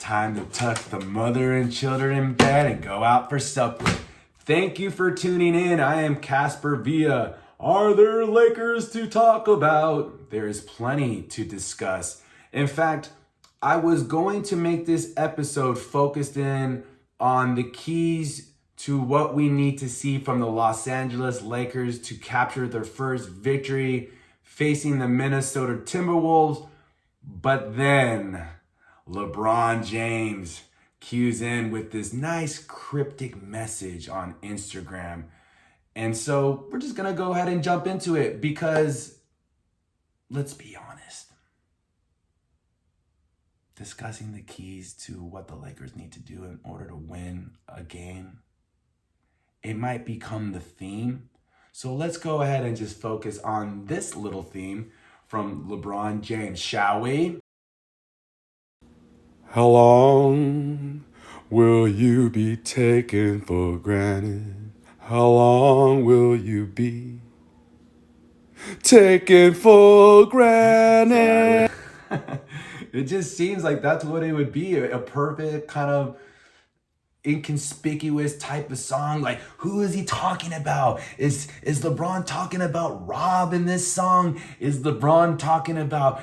time to tuck the mother and children in bed and go out for supper. Thank you for tuning in. I am Casper Villa. Are there Lakers to talk about? There is plenty to discuss. In fact, I was going to make this episode focused in on the keys to what we need to see from the Los Angeles Lakers to capture their first victory facing the Minnesota Timberwolves. But then LeBron James cues in with this nice cryptic message on Instagram. And so we're just going to go ahead and jump into it because, let's be honest, discussing the keys to what the Lakers need to do in order to win a game, it might become the theme. So let's go ahead and just focus on this little theme from LeBron James, shall we? How long will you be taken for granted? How long will you be taken for granted? It just seems like that's what it would be, a perfect kind of inconspicuous type of song. Like, who is he talking about? Is LeBron talking about Rob in this song? Is LeBron talking about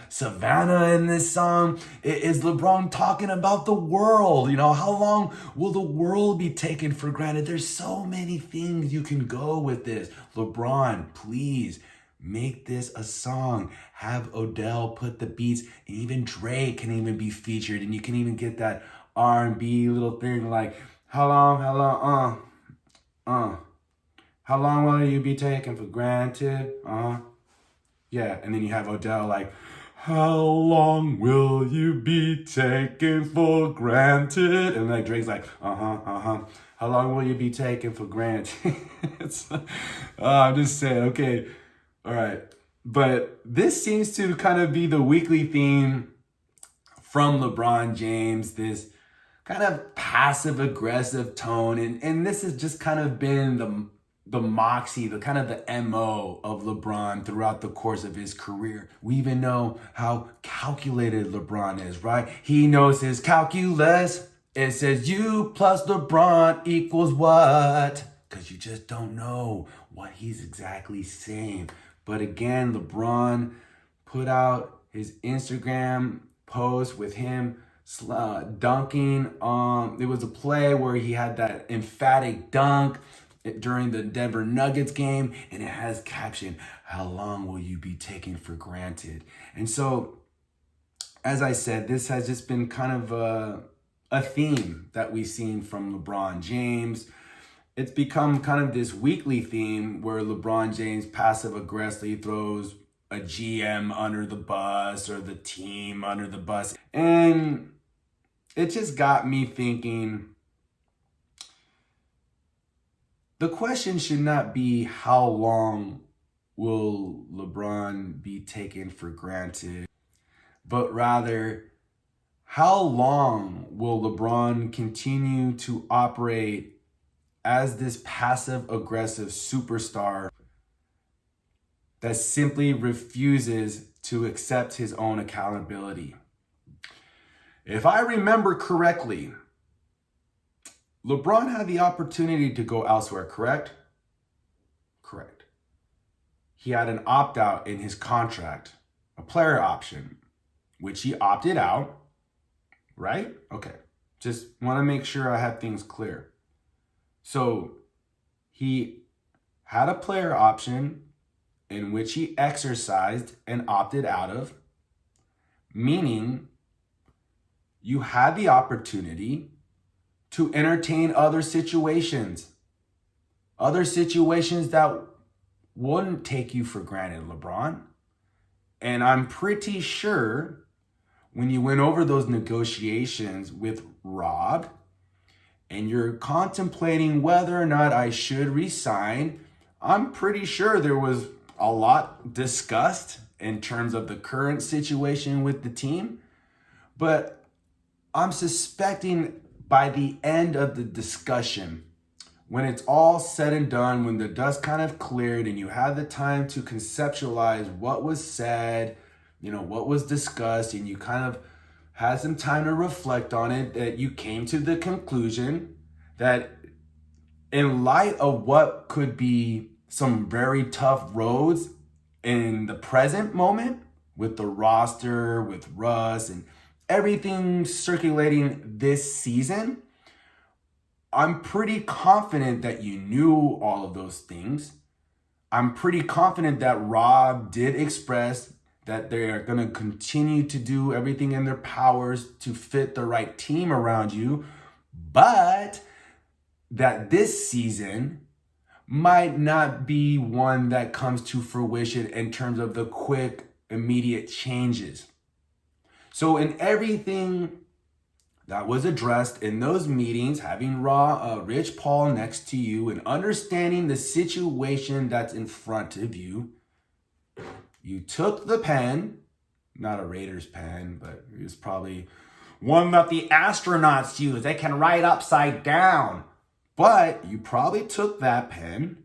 Savannah in this song? Is LeBron talking about the world? You know, how long will the world be taken for granted? There's so many things you can go with this. LeBron, please make this a song. Have Adele put the beats, and even Drake can even be featured, and you can even get that R&B little thing like, how long, how long will you be taken for granted? Yeah, and then you have Adele like, how long will you be taken for granted? And like Drake's like, how long will you be taken for granted? I'm just saying, okay, all right. But this seems to kind of be the weekly theme from LeBron James, this kind of passive aggressive tone. And this has just kind of been the moxie, the kind of the MO of LeBron throughout the course of his career. We even know how calculated LeBron is, right? He knows his calculus. It says you plus LeBron equals what? Because you just don't know what he's exactly saying. But again, LeBron put out his Instagram post with him dunking. It was a play where he had that emphatic dunk during the Denver Nuggets game, and it has caption, how long will you be taken for granted? And so, as I said, this has just been kind of a theme that we've seen from LeBron James. It's become kind of this weekly theme where LeBron James passive aggressively throws a GM under the bus or the team under the bus. And it just got me thinking, the question should not be how long will LeBron be taken for granted, but rather, how long will LeBron continue to operate as this passive aggressive superstar that simply refuses to accept his own accountability? If I remember correctly, LeBron had the opportunity to go elsewhere, correct? Correct. He had an opt-out in his contract, a player option, which he opted out, right? Okay, just want to make sure I have things clear. So he had a player option in which he exercised and opted out of, meaning you had the opportunity to entertain other situations that wouldn't take you for granted, LeBron. And I'm pretty sure when you went over those negotiations with Rob and you're contemplating whether or not I should resign, I'm pretty sure there was a lot discussed in terms of the current situation with the team. But I'm suspecting by the end of the discussion, when it's all said and done, when the dust kind of cleared and you had the time to conceptualize what was said, what was discussed, and you kind of had some time to reflect on it, that you came to the conclusion that in light of what could be some very tough roads in the present moment with the roster, with Russ and everything circulating this season, I'm pretty confident that you knew all of those things. I'm pretty confident that Rob did express that they are going to continue to do everything in their powers to fit the right team around you, but that this season might not be one that comes to fruition in terms of the quick, immediate changes. So in everything that was addressed in those meetings, having Rich Paul next to you and understanding the situation that's in front of you, you took the pen, not a Raiders pen, but it was probably one that the astronauts use. They can write upside down. But you probably took that pen,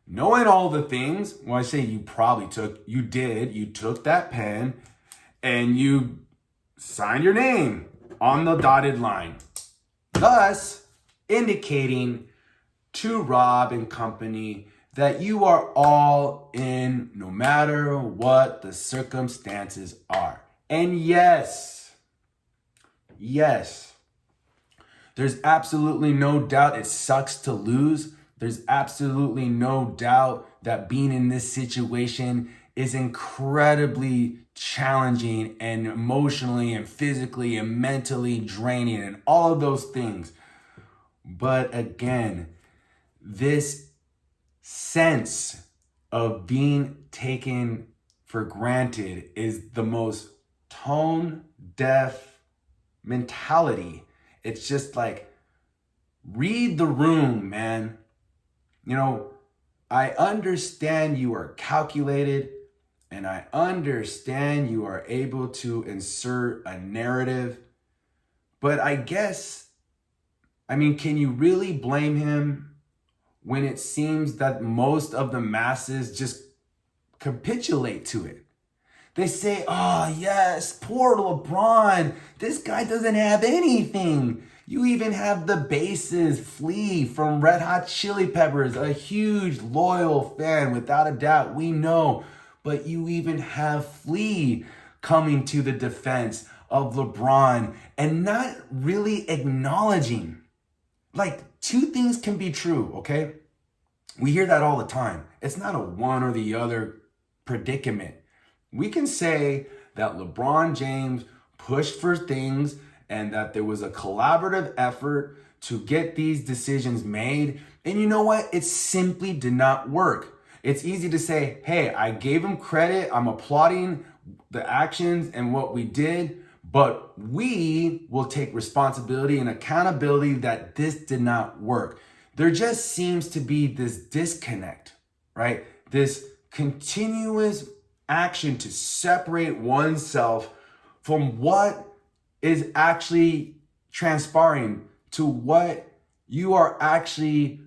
knowing all the things. When I say you probably took, you did. You took that pen and you signed your name on the dotted line, thus indicating to Rob and company that you are all in no matter what the circumstances are. And yes, there's absolutely no doubt it sucks to lose. There's absolutely no doubt that being in this situation is incredibly challenging and emotionally and physically and mentally draining and all of those things. But again, this sense of being taken for granted is the most tone deaf mentality. It's just like, read the room, man. You know, I understand you are calculated and I understand you are able to insert a narrative, but can you really blame him when it seems that most of the masses just capitulate to it? They say, oh yes, poor LeBron. This guy doesn't have anything. You even have the bassist, Flea from Red Hot Chili Peppers, a huge loyal fan, without a doubt, we know. But you even have Flea coming to the defense of LeBron and not really acknowledging. Like, two things can be true, okay? We hear that all the time. It's not a one or the other predicament. We can say that LeBron James pushed for things and that there was a collaborative effort to get these decisions made. And you know what? It simply did not work. It's easy to say, hey, I gave him credit. I'm applauding the actions and what we did, but we will take responsibility and accountability that this did not work. There just seems to be this disconnect, right? This continuous action to separate oneself from what is actually transpiring to what you are actually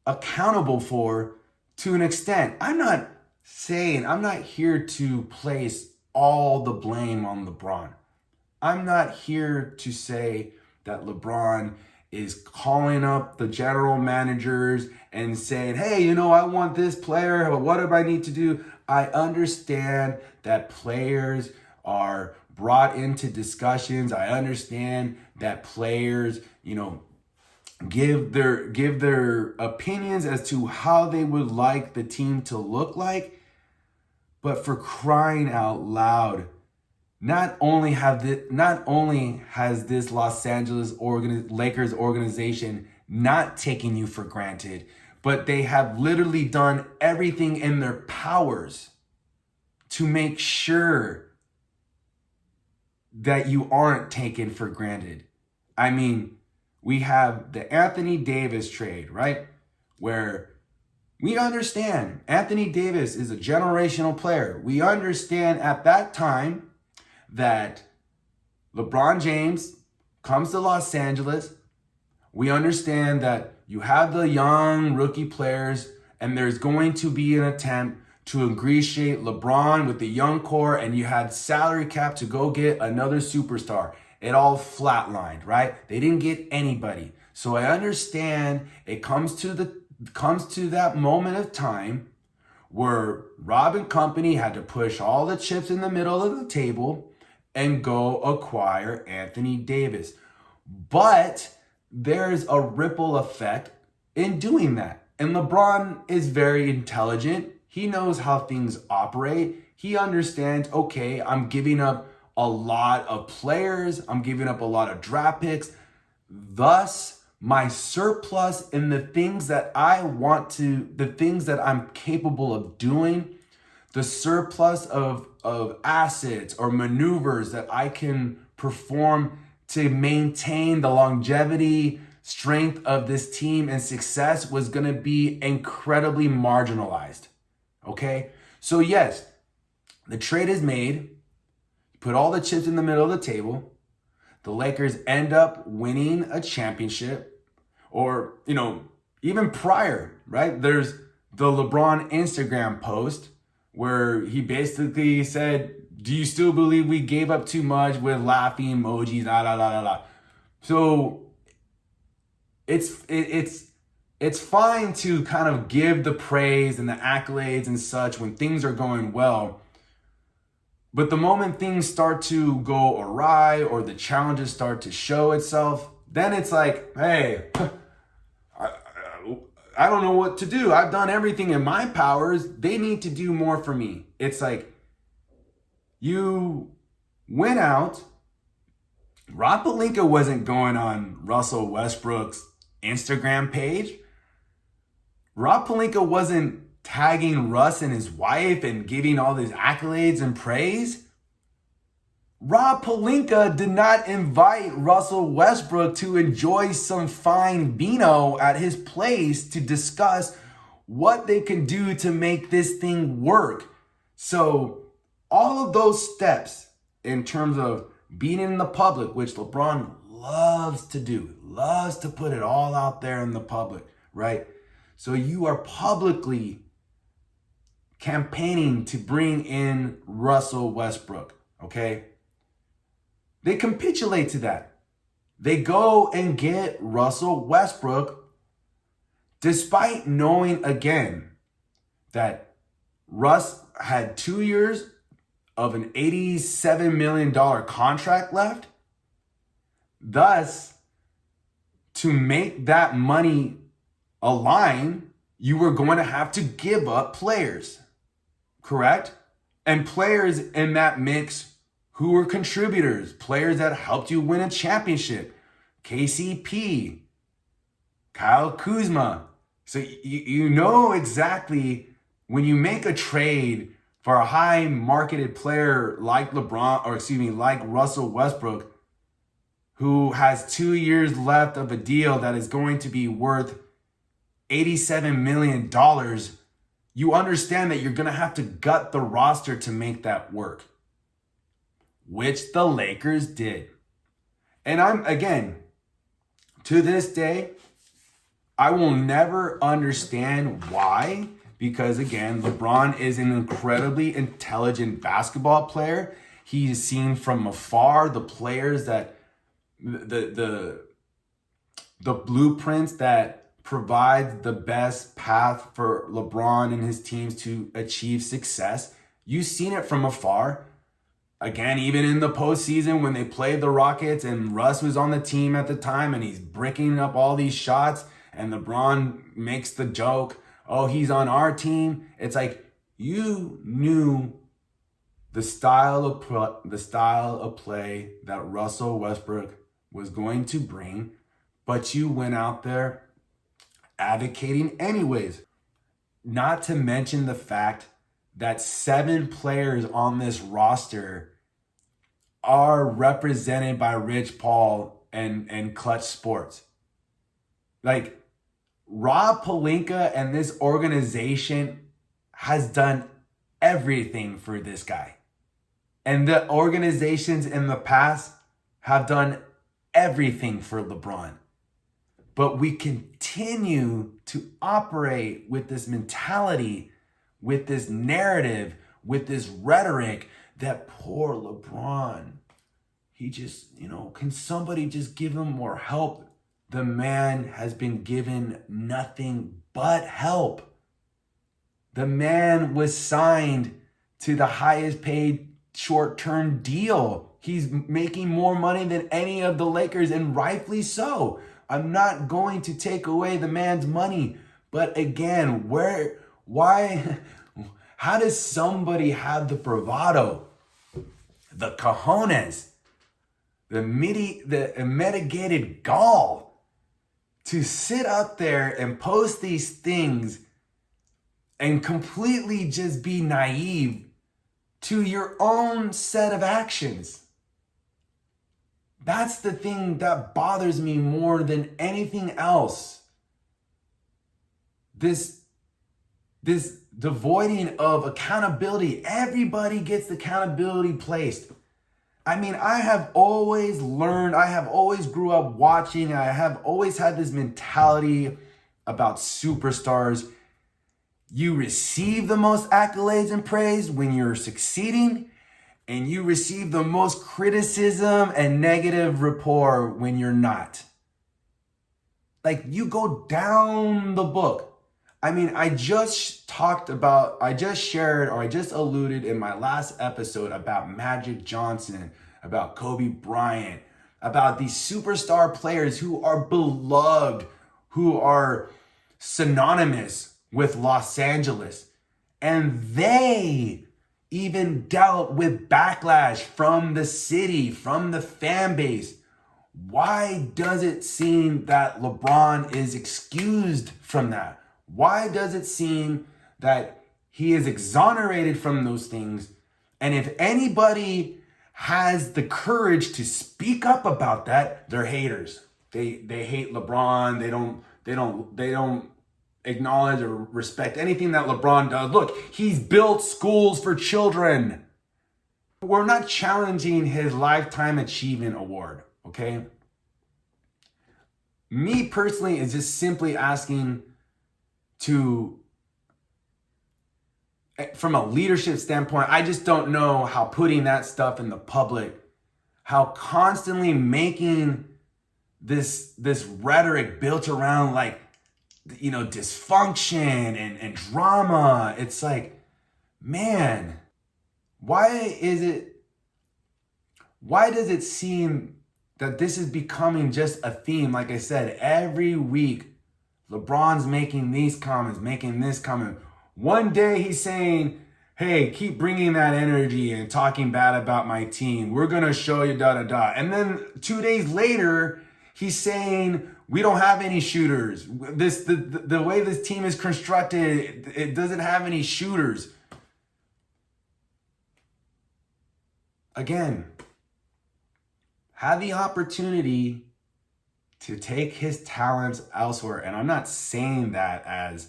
accountable for to an extent. I'm not here to place all the blame on LeBron. I'm not here to say that LeBron is calling up the general managers and saying, hey, I want this player, what do I need to do? I understand that players are brought into discussions. I understand that players, give their opinions as to how they would like the team to look like. But for crying out loud, not only has this Los Angeles Lakers organization not taken you for granted, but they have literally done everything in their powers to make sure that you aren't taken for granted. I mean, we have the Anthony Davis trade, right? Where we understand Anthony Davis is a generational player. We understand at that time that LeBron James comes to Los Angeles. We understand that you have the young rookie players and there's going to be an attempt to ingratiate LeBron with the young core, and you had salary cap to go get another superstar. it all flatlined, right? They didn't get anybody. So I understand it comes to that moment of time where Rob and company had to push all the chips in the middle of the table and go acquire Anthony Davis. But there's a ripple effect in doing that. And LeBron is very intelligent. He knows how things operate. He understands, okay, I'm giving up a lot of players. I'm giving up a lot of draft picks. Thus, my surplus in the things that the things that I'm capable of doing, the surplus of assets or maneuvers that I can perform to maintain the longevity, strength of this team and success was going to be incredibly marginalized. Okay? So yes, the trade is made. Put all the chips in the middle of the table. The Lakers end up winning a championship, or, even prior, right? There's the LeBron Instagram post where he basically said, do you still believe we gave up too much, with laughing emojis, la la la la la. So it's fine to kind of give the praise and the accolades and such when things are going well. But the moment things start to go awry or the challenges start to show itself, then it's like, hey, I don't know what to do. I've done everything in my powers. They need to do more for me. It's like, you went out. Rob Pelinka wasn't going on Russell Westbrook's Instagram page. Rob Pelinka wasn't tagging Russ and his wife and giving all these accolades and praise. Rob Pelinka did not invite Russell Westbrook to enjoy some fine vino at his place to discuss what they can do to make this thing work. So all of those steps in terms of being in the public, which LeBron loves to do, loves to put it all out there in the public, right? So you are publicly campaigning to bring in Russell Westbrook, okay? They capitulate to that. They go and get Russell Westbrook despite knowing, again, that Russ had 2 years of an $87 million contract left. Thus, to make that money align, you were going to have to give up players, correct? And players in that mix who were contributors, players that helped you win a championship, KCP, Kyle Kuzma. So you know exactly when you make a trade for a high marketed player like like Russell Westbrook, who has 2 years left of a deal that is going to be worth $87 million, you understand that you're going to have to gut the roster to make that work, which the Lakers did. And to this day, I will never understand why, because again, LeBron is an incredibly intelligent basketball player. He's seen from afar the players that the blueprints that provide the best path for LeBron and his teams to achieve success. You've seen it from afar. Again, even in the postseason when they played the Rockets and Russ was on the team at the time and he's bricking up all these shots and LeBron makes the joke, oh, he's on our team. It's like, you knew the style of play that Russell Westbrook was going to bring, but you went out there advocating anyways. Not to mention the fact that 7 players on this roster are represented by Rich Paul and Clutch Sports. Like, Rob Pelinka and this organization has done everything for this guy. And the organizations in the past have done everything for LeBron. But we continue to operate with this mentality, with this narrative, with this rhetoric that poor LeBron, he just, can somebody just give him more help? The man has been given nothing but help. The man was signed to the highest paid short-term deal. He's making more money than any of the Lakers, and rightfully so. I'm not going to take away the man's money. But again, why, how does somebody have the bravado, the cojones, the mitigated gall to sit up there and post these things and completely just be naive to your own set of actions? That's the thing that bothers me more than anything else. This devoiding of accountability. Everybody gets accountability placed. I mean, I have always learned, I have always grew up watching, I have always had this mentality about superstars. You receive the most accolades and praise when you're succeeding, and you receive the most criticism and negative rapport when you're not. Like, you go down the book. I mean, I just alluded in my last episode about Magic Johnson, about Kobe Bryant, about these superstar players who are beloved, who are synonymous with Los Angeles. And they even dealt with backlash from the city, from the fan base. Why does it seem that LeBron is excused from that? Why does it seem that he is exonerated from those things? And if anybody has the courage to speak up about that, they're haters. They hate LeBron. They don't acknowledge or respect anything that LeBron does. Look, he's built schools for children. We're not challenging his Lifetime Achievement Award, okay? Me personally is just simply asking from a leadership standpoint, I just don't know how putting that stuff in the public, how constantly making this rhetoric built around dysfunction and drama. It's like, man, why does it seem that this is becoming just a theme? Like I said, every week, LeBron's making these comments, making this comment. One day he's saying, hey, keep bringing that energy and talking bad about my team. We're going to show you da-da-da. And then 2 days later, he's saying, we don't have any shooters. The way this team is constructed, it doesn't have any shooters. Again, had the opportunity to take his talents elsewhere. And I'm not saying that as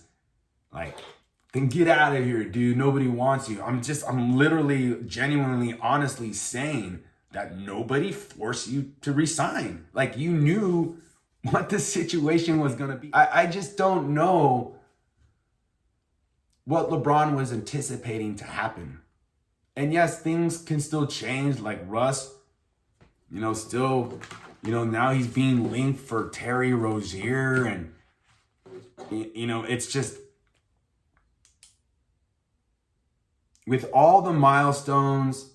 then get out of here, dude. Nobody wants you. I'm literally, genuinely, honestly saying that nobody forced you to resign. Like, you knew what the situation was going to be. I just don't know what LeBron was anticipating to happen. And yes, things can still change. Like Russ, now he's being linked for Terry Rozier, and it's just, with all the milestones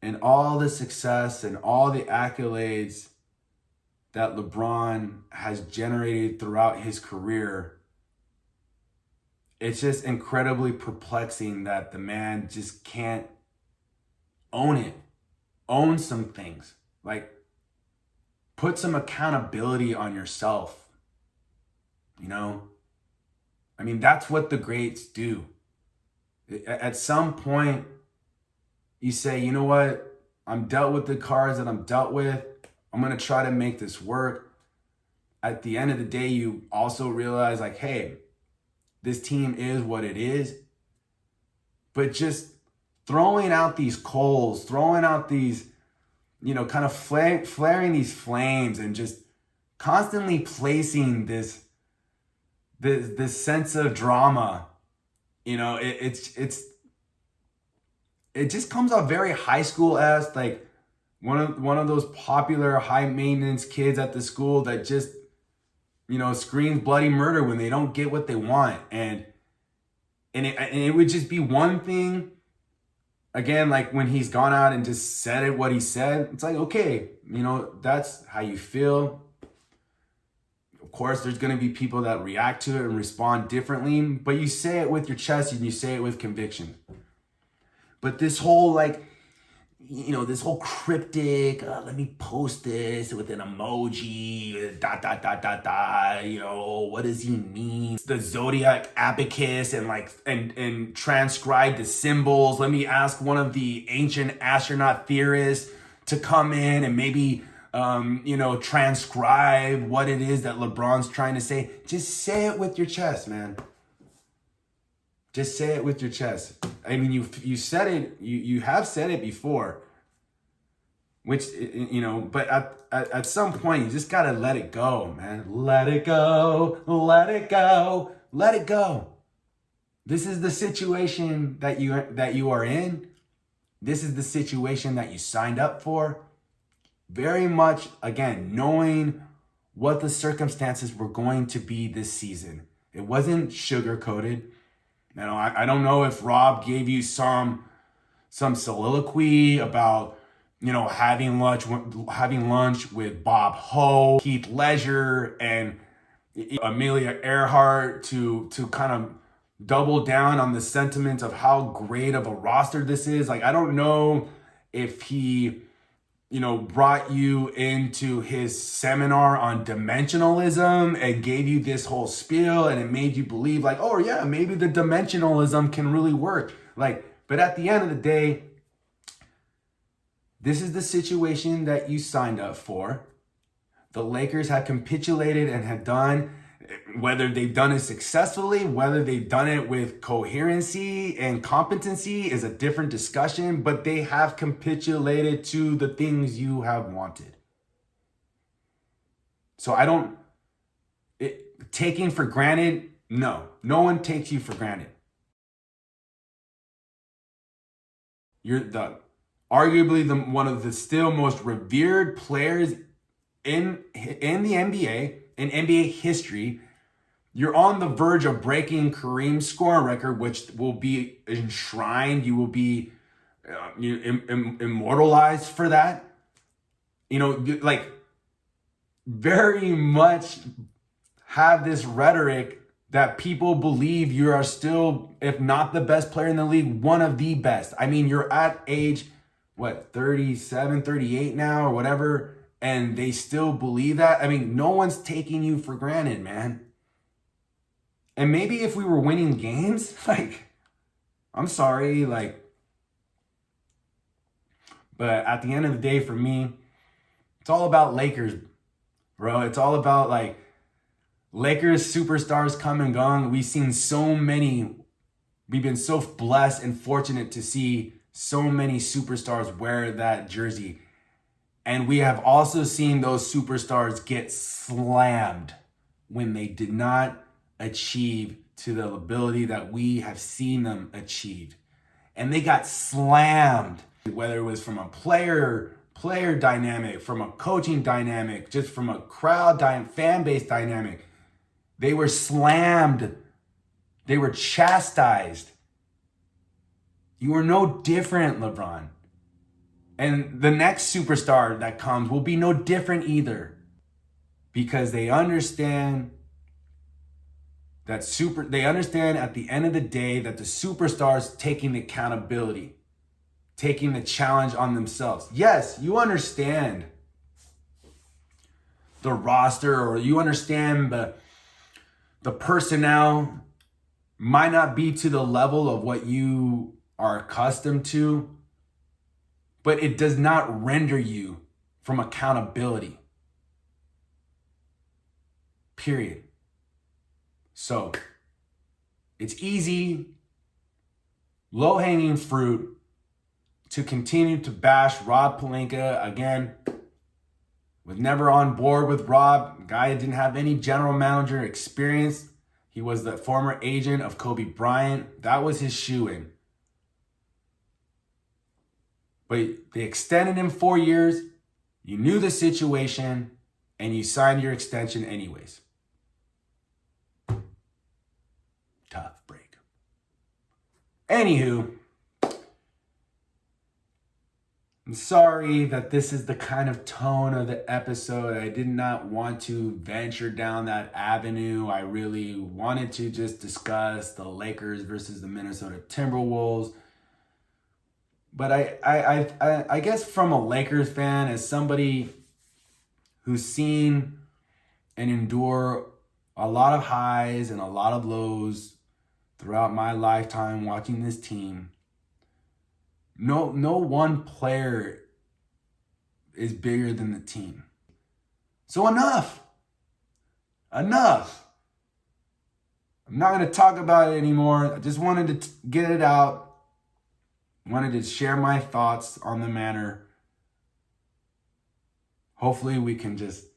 and all the success and all the accolades that LeBron has generated throughout his career, it's just incredibly perplexing that the man just can't own some things. Like, put some accountability on yourself. I mean, that's what the greats do. At some point, you say, you know what? I'm dealt with the cards that I'm dealt with. I'm going to try to make this work. At the end of the day, you also realize, like, hey, this team is what it is. But just throwing out these coals, throwing out these, kind of flaring these flames, and just constantly placing this sense of drama, it just comes off very high school-esque. Like, one of those popular high maintenance kids at the school that just, screams bloody murder when they don't get what they want. And it would just be one thing, again, like when he's gone out and just said it, what he said, it's like, okay, that's how you feel. Of course, there's going to be people that react to it and respond differently, but you say it with your chest and you say it with conviction. But this whole this whole cryptic, let me post this with an emoji, what does he mean? The zodiac abacus and transcribe the symbols. Let me ask one of the ancient astronaut theorists to come in and maybe, transcribe what it is that LeBron's trying to say. Just say it with your chest, man. Just say it with your chest. I mean, you said it, you have said it before, which, but at some point you just gotta let it go, man. Let it go, let it go, let it go. This is the situation that you are in. This is the situation that you signed up for. Very much, again, knowing what the circumstances were going to be this season. It wasn't sugar-coated. I don't know if Rob gave you some soliloquy about, having lunch with Bob Hope, Keith Ledger, and Amelia Earhart to kind of double down on the sentiment of how great of a roster this is. Like, I don't know if he, brought you into his seminar on dimensionalism and gave you this whole spiel and it made you believe like, oh yeah, maybe the dimensionalism can really work. But at the end of the day, this is the situation that you signed up for. The Lakers have capitulated and have done, whether they've done it successfully, whether they've done it with coherency and competency is a different discussion, but they have capitulated to the things you have wanted. So taking for granted, no one takes you for granted. You're arguably one of the still most revered players in the NBA, in NBA history. You're on the verge of breaking Kareem's scoring record, which will be enshrined. You will be immortalized for that. Very much have this rhetoric that people believe you are still, if not the best player in the league, one of the best. I mean, you're at age, 37, 38 now or whatever, and they still believe that. I mean, no one's taking you for granted, man. And maybe if we were winning games, I'm sorry, but at the end of the day, for me, it's all about Lakers, bro. It's all about Lakers superstars come and gone. We've seen so many. We've been so blessed and fortunate to see so many superstars wear that jersey. And we have also seen those superstars get slammed when they did not achieve to the ability that we have seen them achieve. And they got slammed, whether it was from a player dynamic, from a coaching dynamic, just from a crowd fan base dynamic. They were slammed. They were chastised. You are no different, LeBron. And the next superstar that comes will be no different either. Because they understand they understand at the end of the day that the superstars taking the accountability, taking the challenge on themselves. Yes, you understand the roster, or you understand the personnel might not be to the level of what you are accustomed to, but it does not render you from accountability. Period. So, it's easy, low-hanging fruit to continue to bash Rob Pelinka. Again, was never on board with Rob. Guy didn't have any general manager experience. He was the former agent of Kobe Bryant. That was his shoe-in. But they extended him 4 years. You knew the situation, and you signed your extension anyways. Tough break. Anywho, I'm sorry that this is the kind of tone of the episode. I did not want to venture down that avenue. I really wanted to just discuss the Lakers versus the Minnesota Timberwolves. But I guess from a Lakers fan, as somebody who's seen and endure a lot of highs and a lot of lows throughout my lifetime watching this team, no one player is bigger than the team. So enough. I'm not going to talk about it anymore. I just wanted to get it out. Wanted to share my thoughts on the matter. Hopefully we can just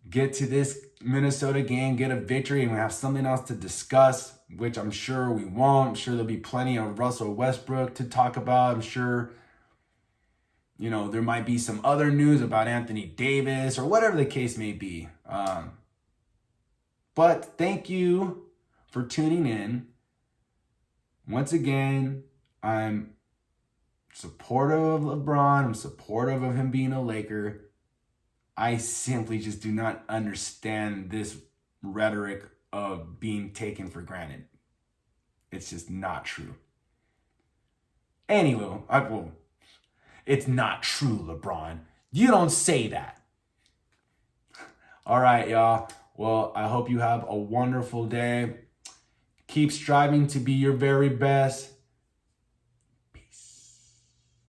get to this Minnesota game, get a victory, and we have something else to discuss, which I'm sure we won't. I'm sure there'll be plenty of Russell Westbrook to talk about. I'm sure, there might be some other news about Anthony Davis or whatever the case may be. But thank you for tuning in. Once again, I'm supportive of LeBron. I'm supportive of him being a Laker. I simply just do not understand this rhetoric of being taken for granted. It's just not true. Anyway, it's not true, LeBron. You don't say that. All right, y'all. Well, I hope you have a wonderful day. Keep striving to be your very best.